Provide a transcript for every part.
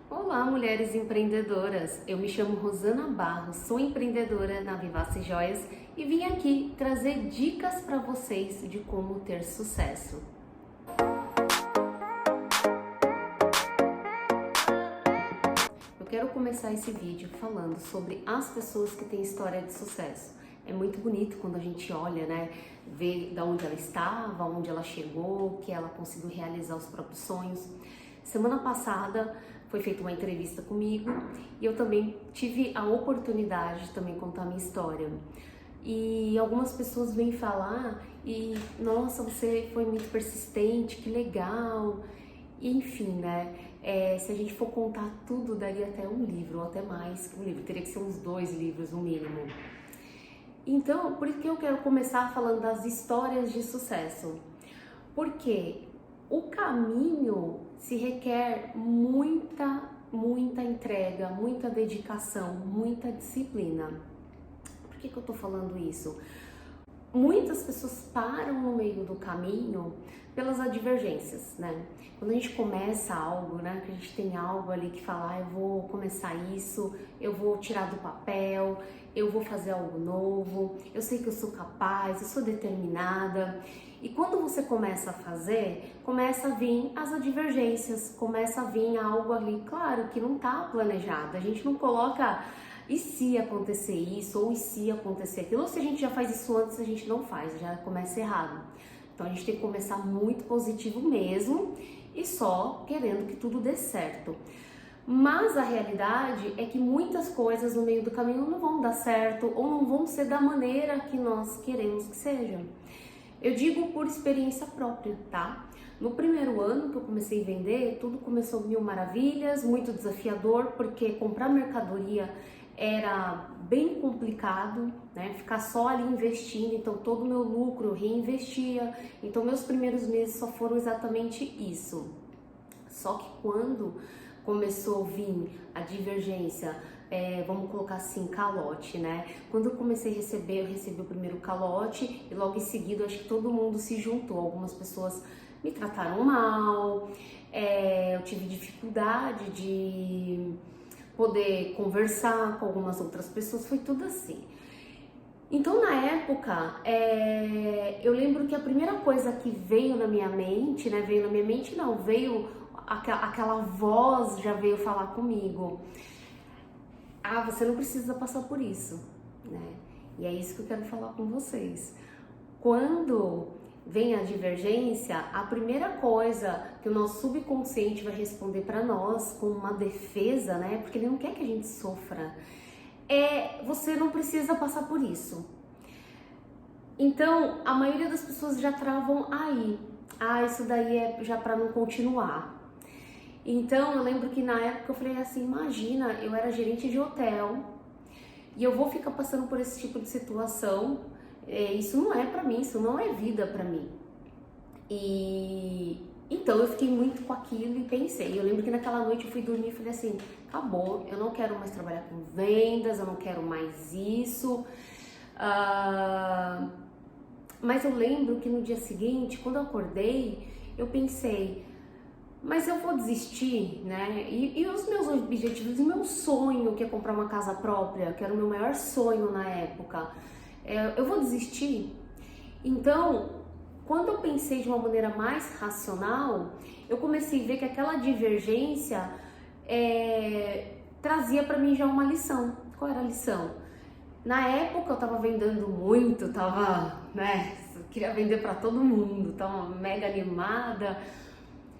Olá, mulheres empreendedoras! Eu me chamo Rosana Barros, sou empreendedora na Vivace Joias e vim aqui trazer dicas para vocês de como ter sucesso. Eu quero começar esse vídeo falando sobre as pessoas que têm história de sucesso. É muito bonito quando a gente olha, né? Ver da onde ela estava, onde ela chegou, que ela conseguiu realizar os próprios sonhos. Semana passada foi feita uma entrevista comigo e eu também tive a oportunidade de também contar a minha história. E algumas pessoas vêm falar e, nossa, você foi muito persistente, que legal. Enfim, né? Se a gente for contar tudo, daria até um livro, ou até mais que um livro. Teria que ser uns 2 livros, no mínimo. Então, por que eu quero começar falando das histórias de sucesso? Porque o caminho se requer muita entrega, muita dedicação, muita disciplina. Por que eu tô falando isso? Muitas pessoas param no meio do caminho pelas advergências, né? Quando a gente começa algo, né? Que a gente tem algo ali que fala, eu vou começar isso, eu vou tirar do papel, eu vou fazer algo novo, eu sei que eu sou capaz, eu sou determinada. E quando você começa a fazer, começa a vir as advergências, começa a vir algo ali, claro, que não tá planejado. A gente não coloca e se acontecer isso, ou e se acontecer aquilo, ou se a gente já faz isso antes, a gente não faz, já começa errado. Então a gente tem que começar muito positivo mesmo e só querendo que tudo dê certo. Mas a realidade é que muitas coisas no meio do caminho não vão dar certo ou não vão ser da maneira que nós queremos que sejam. Eu digo por experiência própria, tá? No primeiro ano que eu comecei a vender, tudo começou mil maravilhas, muito desafiador, porque comprar mercadoria era bem complicado, né? Ficar só ali investindo, então todo o meu lucro eu reinvestia. Então meus primeiros meses só foram exatamente isso. Só que quando começou a vir a divergência, vamos colocar assim, calote, né? Quando eu comecei a receber, eu recebi o primeiro calote e logo em seguida acho que todo mundo se juntou. Algumas pessoas me trataram mal, eu tive dificuldade de poder conversar com algumas outras pessoas, foi tudo assim. Então na época, eu lembro que a primeira coisa que veio na minha mente, né? Veio aquela voz já veio falar comigo. Ah, você não precisa passar por isso, né? E é isso que eu quero falar com vocês. Quando vem a divergência, a primeira coisa que o nosso subconsciente vai responder para nós com uma defesa, né? Porque ele não quer que a gente sofra. Você não precisa passar por isso. Então, a maioria das pessoas já travam aí. Ah, isso daí é já para não continuar. Então, eu lembro que na época eu falei assim, imagina, eu era gerente de hotel e eu vou ficar passando por esse tipo de situação. Isso não é pra mim, isso não é vida pra mim. E então eu fiquei muito com aquilo e pensei. Eu lembro que naquela noite eu fui dormir e falei assim, acabou, eu não quero mais trabalhar com vendas, eu não quero mais isso. Mas eu lembro que no dia seguinte, quando eu acordei, eu pensei, mas eu vou desistir, né? E os meus objetivos, o meu sonho, que é comprar uma casa própria, que era o meu maior sonho na época, eu vou desistir? Então, quando eu pensei de uma maneira mais racional, eu comecei a ver que aquela divergência trazia para mim já uma lição. Qual era a lição? Na época eu tava vendendo muito, né, queria vender para todo mundo, tava mega animada.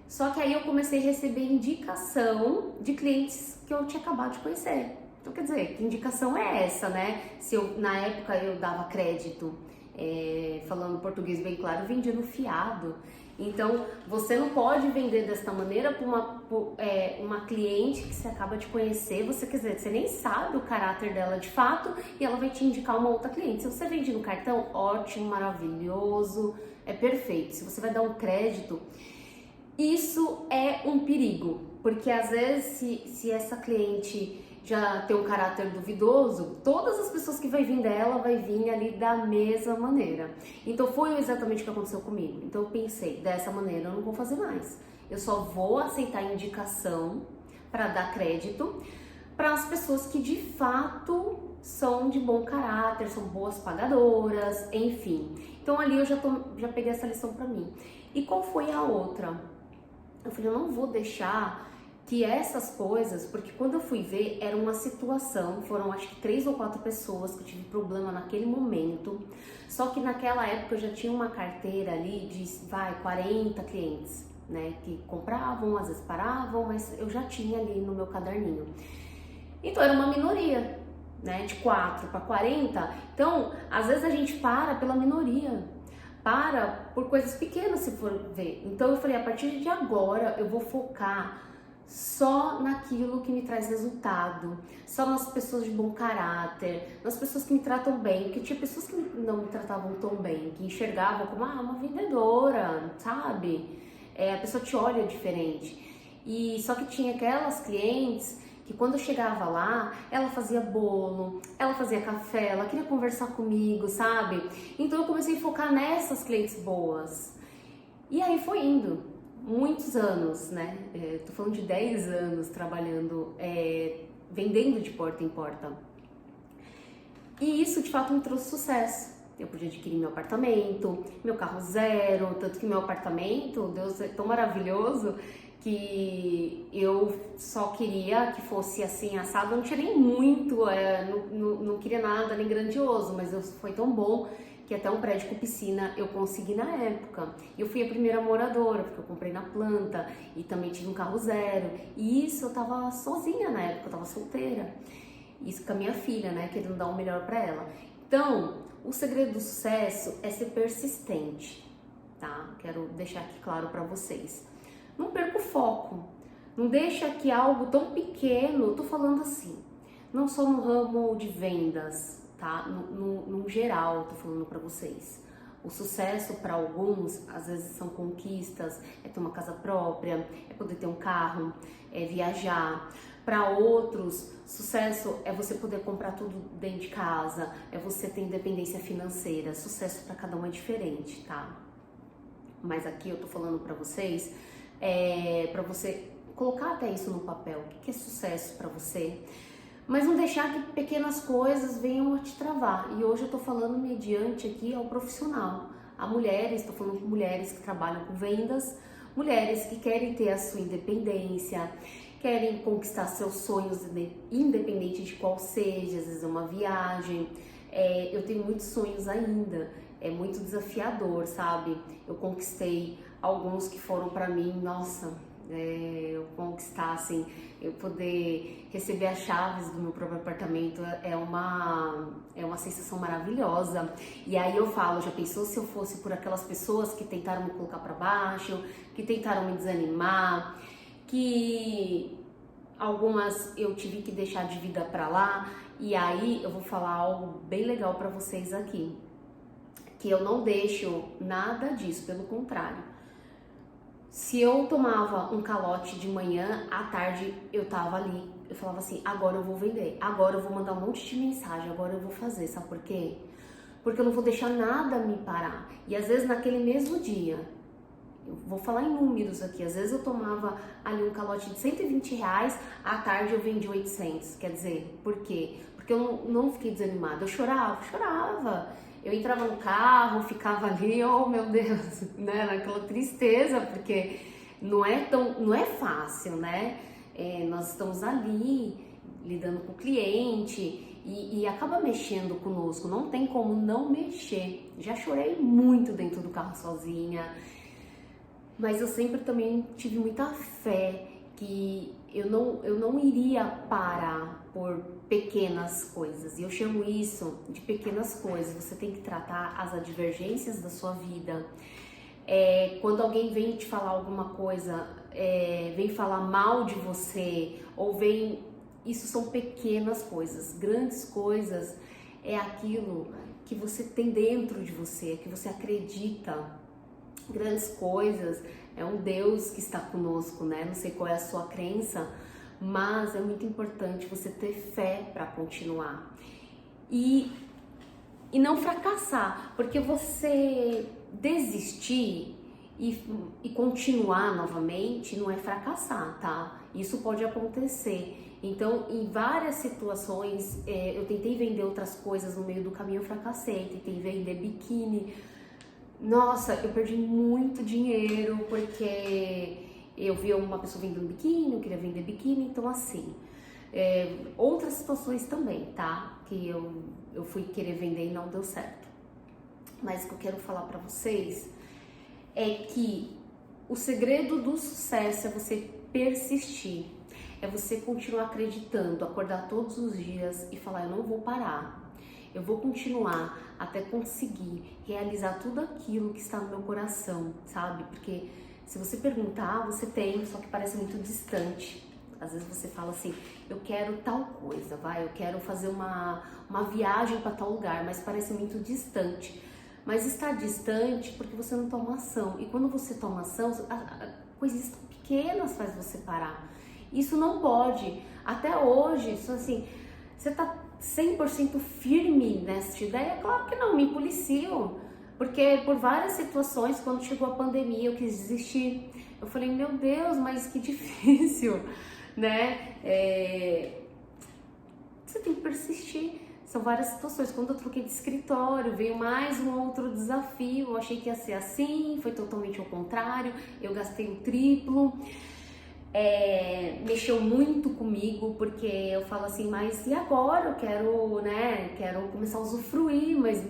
Só que aí eu comecei a receber indicação de clientes que eu tinha acabado de conhecer. Então, quer dizer, que indicação é essa, né? Na época eu dava crédito, falando português bem claro, eu vendia no fiado. Então, você não pode vender desta maneira para uma cliente que você acaba de conhecer. Quer dizer, você nem sabe o caráter dela de fato e ela vai te indicar uma outra cliente. Se você vende no cartão, ótimo, maravilhoso, é perfeito. Se você vai dar um crédito, isso é um perigo, porque às vezes se essa cliente já tem um caráter duvidoso, todas as pessoas que vai vir dela vai vir ali da mesma maneira. Então foi exatamente o que aconteceu comigo. Então eu pensei, dessa maneira eu não vou fazer mais. Eu só vou aceitar indicação para dar crédito para as pessoas que de fato são de bom caráter, são boas pagadoras, enfim. Então ali eu já peguei essa lição para mim. E qual foi a outra? Eu falei, eu não vou deixar que essas coisas, porque quando eu fui ver, era uma situação, foram acho que 3 ou 4 pessoas que eu tive problema naquele momento, só que naquela época eu já tinha uma carteira ali de, 40 clientes, né, que compravam, às vezes paravam, mas eu já tinha ali no meu caderninho. Então era uma minoria, né, de 4 para 40, então às vezes a gente para pela minoria, para por coisas pequenas se for ver. Então eu falei, a partir de agora eu vou focar só naquilo que me traz resultado, só nas pessoas de bom caráter, nas pessoas que me tratam bem, porque tinha pessoas que não me tratavam tão bem, que enxergavam como uma vendedora, sabe? A pessoa te olha diferente. E só que tinha aquelas clientes que quando eu chegava lá, ela fazia bolo, ela fazia café, ela queria conversar comigo, sabe? Então eu comecei a focar nessas clientes boas. E aí foi indo. Muitos anos, né? Tô falando de 10 anos trabalhando, vendendo de porta em porta. E isso de fato me trouxe sucesso. Eu podia adquirir meu apartamento, meu carro zero, tanto que meu apartamento, Deus é tão maravilhoso que eu só queria que fosse assim assado. Eu não tinha nem muito, não queria nada nem grandioso, mas foi tão bom que até um prédio com piscina eu consegui na época. Eu fui a primeira moradora, porque eu comprei na planta e também tive um carro zero. E isso eu tava sozinha na época, eu tava solteira. Isso com a minha filha, né, querendo dar o melhor para ela. Então, o segredo do sucesso é ser persistente, tá? Quero deixar aqui claro para vocês. Não perca o foco. Não deixa que algo tão pequeno, tô falando assim, não só no ramo de vendas, tá? No geral, tô falando para vocês. O sucesso para alguns, às vezes são conquistas, é ter uma casa própria, é poder ter um carro, é viajar. Para outros, sucesso é você poder comprar tudo dentro de casa, é você ter independência financeira. Sucesso para cada um é diferente, tá? Mas aqui eu tô falando para vocês, para você colocar até isso no papel. O que é sucesso para você? Mas não deixar que pequenas coisas venham a te travar. E hoje eu tô falando mediante aqui ao profissional, a mulheres, tô falando com mulheres que trabalham com vendas, mulheres que querem ter a sua independência, querem conquistar seus sonhos, independente de qual seja, às vezes é uma viagem. Eu tenho muitos sonhos ainda, é muito desafiador, sabe? Eu conquistei alguns que foram para mim, nossa, eu conquistar, assim, eu poder receber as chaves do meu próprio apartamento é uma sensação maravilhosa. E aí eu falo, já pensou se eu fosse por aquelas pessoas que tentaram me colocar para baixo, que tentaram me desanimar, que algumas eu tive que deixar de vida para lá. E aí eu vou falar algo bem legal para vocês aqui, que eu não deixo nada disso, pelo contrário. Se eu tomava um calote de manhã, à tarde eu tava ali, eu falava assim, agora eu vou vender, agora eu vou mandar um monte de mensagem, agora eu vou fazer, sabe por quê? Porque eu não vou deixar nada me parar. E às vezes naquele mesmo dia, eu vou falar em números aqui, às vezes eu tomava ali um calote de R$120, à tarde eu vendi 800, quer dizer, por quê? Porque eu não fiquei desanimada, eu chorava. Eu entrava no carro, ficava ali, oh meu Deus, né, naquela tristeza, porque não é fácil, né? Nós estamos ali lidando com o cliente e acaba mexendo conosco, não tem como não mexer. Já chorei muito dentro do carro sozinha, mas eu sempre também tive muita fé que eu não iria parar por pequenas coisas. E eu chamo isso de pequenas coisas. Você tem que tratar as advergências da sua vida. Quando alguém vem te falar alguma coisa, vem falar mal de você, ou isso são pequenas coisas. Grandes coisas é aquilo que você tem dentro de você, que você acredita. Grandes coisas é um Deus que está conosco, né? Não sei qual é a sua crença, mas é muito importante você ter fé para continuar e não fracassar, porque você desistir e continuar novamente não é fracassar, tá? Isso pode acontecer. Então, em várias situações, eu tentei vender outras coisas no meio do caminho, eu fracassei. Tentei vender biquíni. Nossa, eu perdi muito dinheiro porque eu via uma pessoa vendendo biquíni, eu queria vender biquíni, então assim. Outras situações também, tá? Que eu fui querer vender e não deu certo. Mas o que eu quero falar pra vocês é que o segredo do sucesso é você persistir. É você continuar acreditando, acordar todos os dias e falar, eu não vou parar. Eu vou continuar até conseguir realizar tudo aquilo que está no meu coração, sabe? Porque se você perguntar, você tem, só que parece muito distante. Às vezes você fala assim, eu quero tal coisa, eu quero fazer uma viagem para tal lugar, mas parece muito distante. Mas está distante porque você não toma ação. E quando você toma ação, coisas pequenas faz você parar. Isso não pode. Até hoje, isso assim, você tá 100% firme nessa ideia? Claro que não, me policio. Porque por várias situações, quando chegou a pandemia, eu quis desistir. Eu falei, meu Deus, mas que difícil, né? Você tem que persistir. São várias situações. Quando eu troquei de escritório, veio mais um outro desafio. Eu achei que ia ser assim, foi totalmente ao contrário. Eu gastei o triplo. Mexeu muito comigo, porque eu falo assim, mas e agora? Eu quero, né, quero começar a usufruir, mas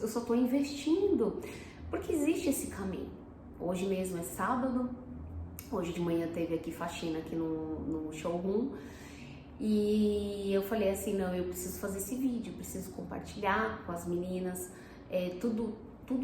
eu só tô investindo, porque existe esse caminho. Hoje mesmo é sábado, hoje de manhã teve aqui faxina aqui no showroom, e eu falei assim, não, eu preciso fazer esse vídeo, preciso compartilhar com as meninas, tudo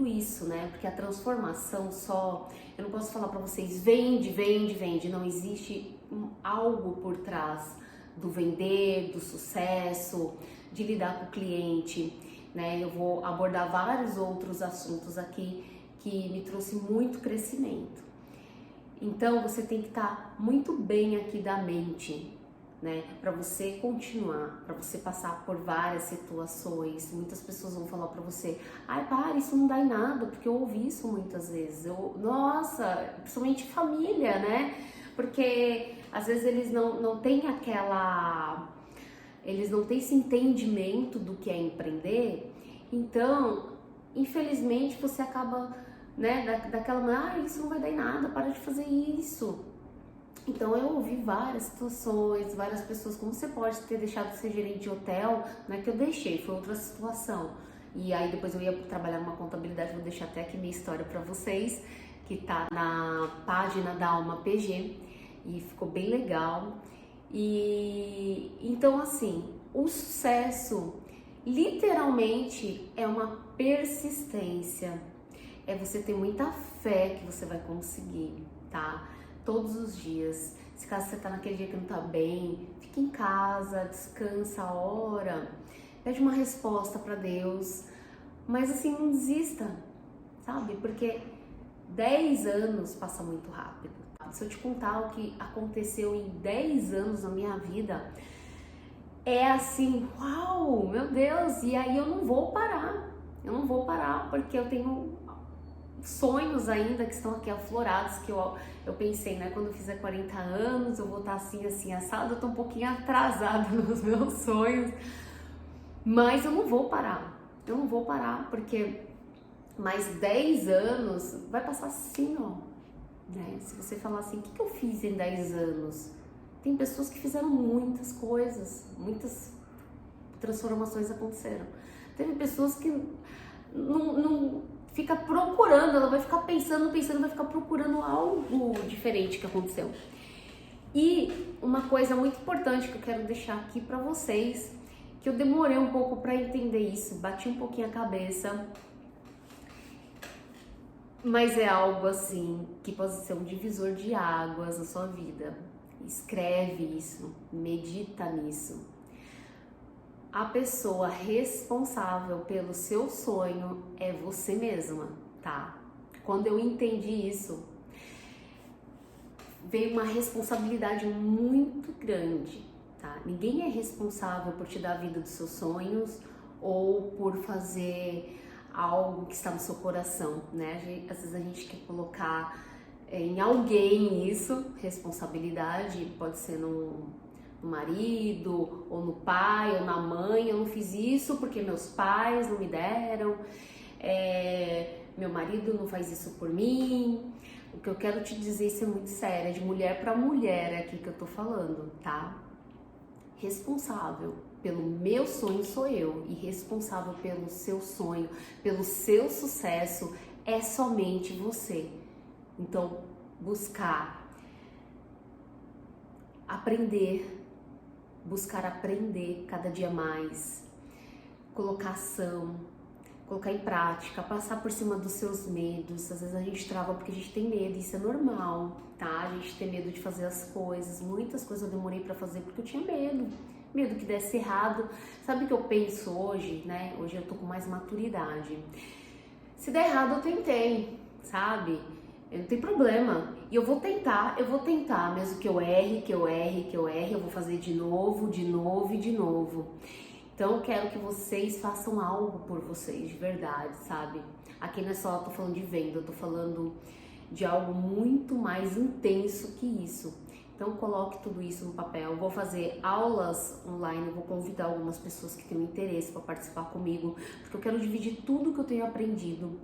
isso, né? Porque a transformação só, eu não posso falar para vocês, vende, não existe algo por trás do vender, do sucesso, de lidar com o cliente, né? Eu vou abordar vários outros assuntos aqui que me trouxe muito crescimento. Então você tem que estar muito bem aqui da mente, né, para você continuar, para você passar por várias situações. Muitas pessoas vão falar para você, ai, para, isso não dá em nada, porque eu ouvi isso muitas vezes. Nossa, principalmente família, né? Porque às vezes eles não têm eles não têm esse entendimento do que é empreender. Então, infelizmente, você acaba, né, daquela maneira, isso não vai dar em nada, para de fazer isso. Então eu ouvi várias situações, várias pessoas, como você pode ter deixado de ser gerente de hotel, não é que eu deixei, foi outra situação. E aí depois eu ia trabalhar numa contabilidade, vou deixar até aqui minha história para vocês, que tá na página da Alma PG, e ficou bem legal. E então assim, o sucesso literalmente é uma persistência, é você ter muita fé que você vai conseguir, tá? Todos os dias. Se caso você tá naquele dia que não tá bem, fica em casa, descansa, ora, pede uma resposta para Deus, mas assim, não desista, sabe? Porque 10 anos passa muito rápido. Se eu te contar o que aconteceu em 10 anos na minha vida, é assim, uau, meu Deus, e aí eu não vou parar, porque eu tenho sonhos ainda que estão aqui aflorados, que eu pensei, né, quando eu fizer 40 anos, eu vou estar assim, assado, eu tô um pouquinho atrasada nos meus sonhos, mas eu não vou parar, porque mais 10 anos vai passar assim, ó, né, se você falar assim, o que eu fiz em 10 anos? Tem pessoas que fizeram muitas coisas, muitas transformações aconteceram, teve pessoas que não fica procurando, ela vai ficar pensando, vai ficar procurando algo diferente que aconteceu. E uma coisa muito importante que eu quero deixar aqui pra vocês, que eu demorei um pouco pra entender isso, bati um pouquinho a cabeça, mas é algo assim que pode ser um divisor de águas na sua vida. Escreve isso, medita nisso. A pessoa responsável pelo seu sonho é você mesma, tá? Quando eu entendi isso, veio uma responsabilidade muito grande, tá? Ninguém é responsável por te dar a vida dos seus sonhos ou por fazer algo que está no seu coração, né? Às vezes a gente quer colocar em alguém isso, responsabilidade, pode ser no marido, ou no pai, ou na mãe. Eu não fiz isso porque meus pais não me deram, meu marido não faz isso por mim. O que eu quero te dizer, isso é muito sério, é de mulher para mulher aqui que eu tô falando, tá? Responsável pelo meu sonho sou eu, e responsável pelo seu sonho, pelo seu sucesso é somente você. Então, buscar aprender cada dia mais, colocar ação, colocar em prática, passar por cima dos seus medos. Às vezes a gente trava porque a gente tem medo, isso é normal, tá? A gente tem medo de fazer as coisas. Muitas coisas eu demorei pra fazer porque eu tinha medo que desse errado. Sabe o que eu penso hoje, né? Hoje eu tô com mais maturidade. Se der errado, eu tentei, sabe? Não tem problema. E eu vou tentar, mesmo que eu erre, eu vou fazer de novo e de novo. Então eu quero que vocês façam algo por vocês, de verdade, sabe? Aqui não é só, eu tô falando de venda, eu tô falando de algo muito mais intenso que isso. Então coloque tudo isso no papel. Eu vou fazer aulas online, eu vou convidar algumas pessoas que tenham interesse para participar comigo, porque eu quero dividir tudo que eu tenho aprendido,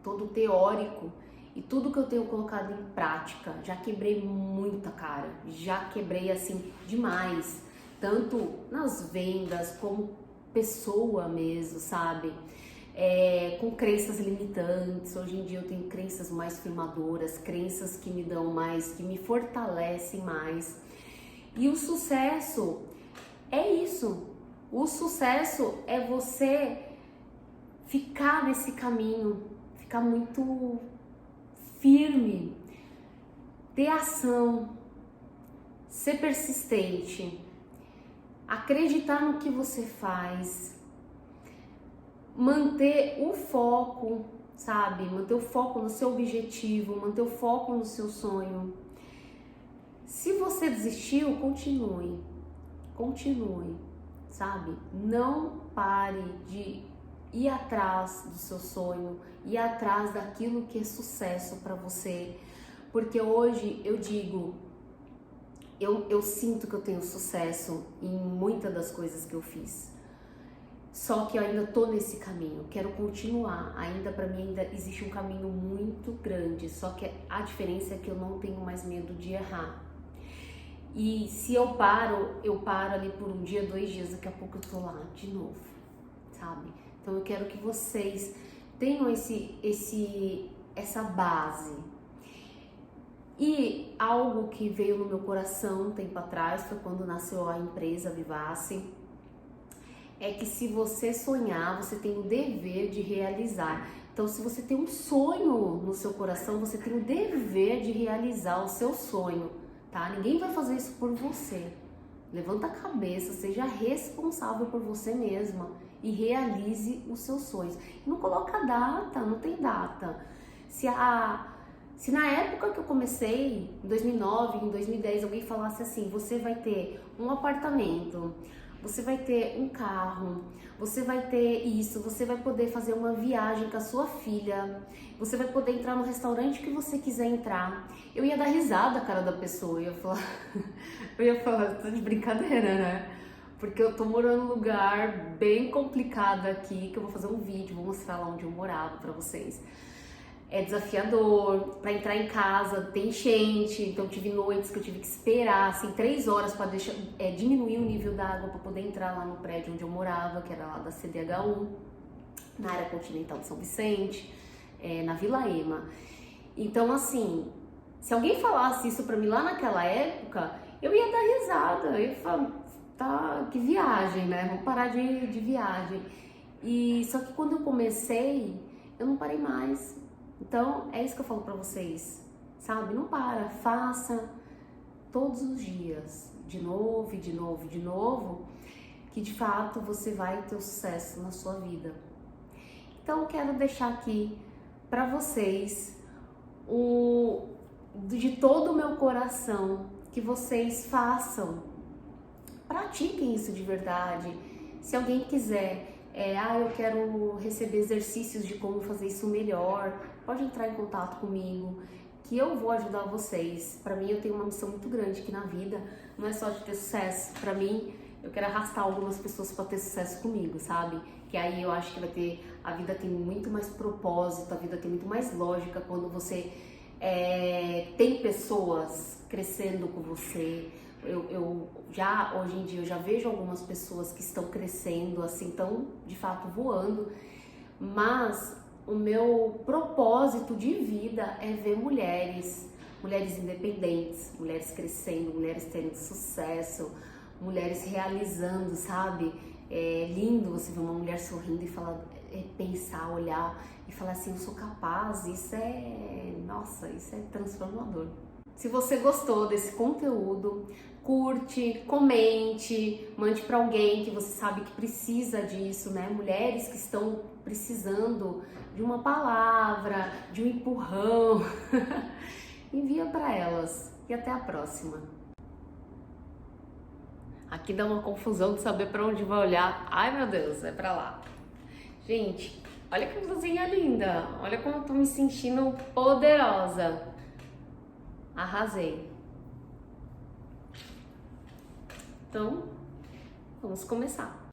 todo o teórico e tudo que eu tenho colocado em prática. Já quebrei muita cara, já quebrei assim demais, tanto nas vendas como pessoa mesmo, sabe? Com crenças limitantes. Hoje em dia eu tenho crenças mais firmadoras, crenças que me dão mais, que me fortalecem mais. E o sucesso é isso. O sucesso é você ficar nesse caminho, ficar muito firme, ter ação, ser persistente, acreditar no que você faz, manter o foco, sabe? Manter o foco no seu objetivo, manter o foco no seu sonho. Se você desistiu, continue, sabe? Não pare de ir atrás do seu sonho, ir atrás daquilo que é sucesso para você, porque hoje eu digo, eu sinto que eu tenho sucesso em muitas das coisas que eu fiz, só que eu ainda tô nesse caminho, quero continuar, ainda para mim ainda existe um caminho muito grande, só que a diferença é que eu não tenho mais medo de errar. E se eu paro ali por um dia, 2 dias, daqui a pouco eu tô lá de novo, sabe? Então eu quero que vocês tenham essa base. E algo que veio no meu coração um tempo atrás, foi quando nasceu a empresa Vivace, é que se você sonhar, você tem o dever de realizar. Então, se você tem um sonho no seu coração, você tem o dever de realizar o seu sonho, tá? Ninguém vai fazer isso por você. Levanta a cabeça, seja responsável por você mesma e realize os seus sonhos. Não coloca data, não tem data. Se na época que eu comecei, em 2009, em 2010, alguém falasse assim, você vai ter um apartamento, você vai ter um carro, você vai ter isso, você vai poder fazer uma viagem com a sua filha, você vai poder entrar no restaurante que você quiser entrar. Eu ia dar risada a cara da pessoa, eu ia falar, tô de brincadeira, né? Porque eu tô morando num lugar bem complicado aqui, que eu vou fazer um vídeo, vou mostrar lá onde eu morava pra vocês. É desafiador, para entrar em casa tem enchente, então tive noites que eu tive que esperar assim 3 horas para diminuir o nível da água para poder entrar lá no prédio onde eu morava, que era lá da CDHU, na área continental de São Vicente, na Vila Ema. Então assim, se alguém falasse isso para mim lá naquela época, eu ia dar risada, eu ia falar, tá, que viagem, né? Vamos parar de viagem. E só que quando eu comecei, eu não parei mais. Então, é isso que eu falo pra vocês, sabe? Não para, faça todos os dias, de novo, que de fato você vai ter o sucesso na sua vida. Então, eu quero deixar aqui pra vocês, de todo o meu coração, que vocês façam, pratiquem isso de verdade. Se alguém quiser, eu quero receber exercícios de como fazer isso melhor, pode entrar em contato comigo. que eu vou ajudar vocês. Pra mim, eu tenho uma missão muito grande aqui na vida, não é só de ter sucesso. Pra mim, eu quero arrastar algumas pessoas para ter sucesso comigo, sabe? Que aí eu acho que a vida tem muito mais propósito, a vida tem muito mais lógica quando você tem pessoas crescendo com você. Eu já, hoje em dia, eu já vejo algumas pessoas que estão crescendo, assim, estão de fato voando, mas o meu propósito de vida é ver mulheres independentes, mulheres crescendo, mulheres tendo sucesso, mulheres realizando, sabe? É lindo você ver uma mulher sorrindo e falar, pensar, olhar e falar assim, eu sou capaz. Nossa, isso é transformador. Se você gostou desse conteúdo, curte, comente, mande para alguém que você sabe que precisa disso, né? Mulheres que estão precisando de uma palavra, de um empurrão. Envia para elas e até a próxima. Aqui dá uma confusão de saber para onde vai olhar. Ai, meu Deus, é para lá. Gente, olha que blusinha linda. Olha como eu tô me sentindo poderosa. Arrasei. Então, vamos começar.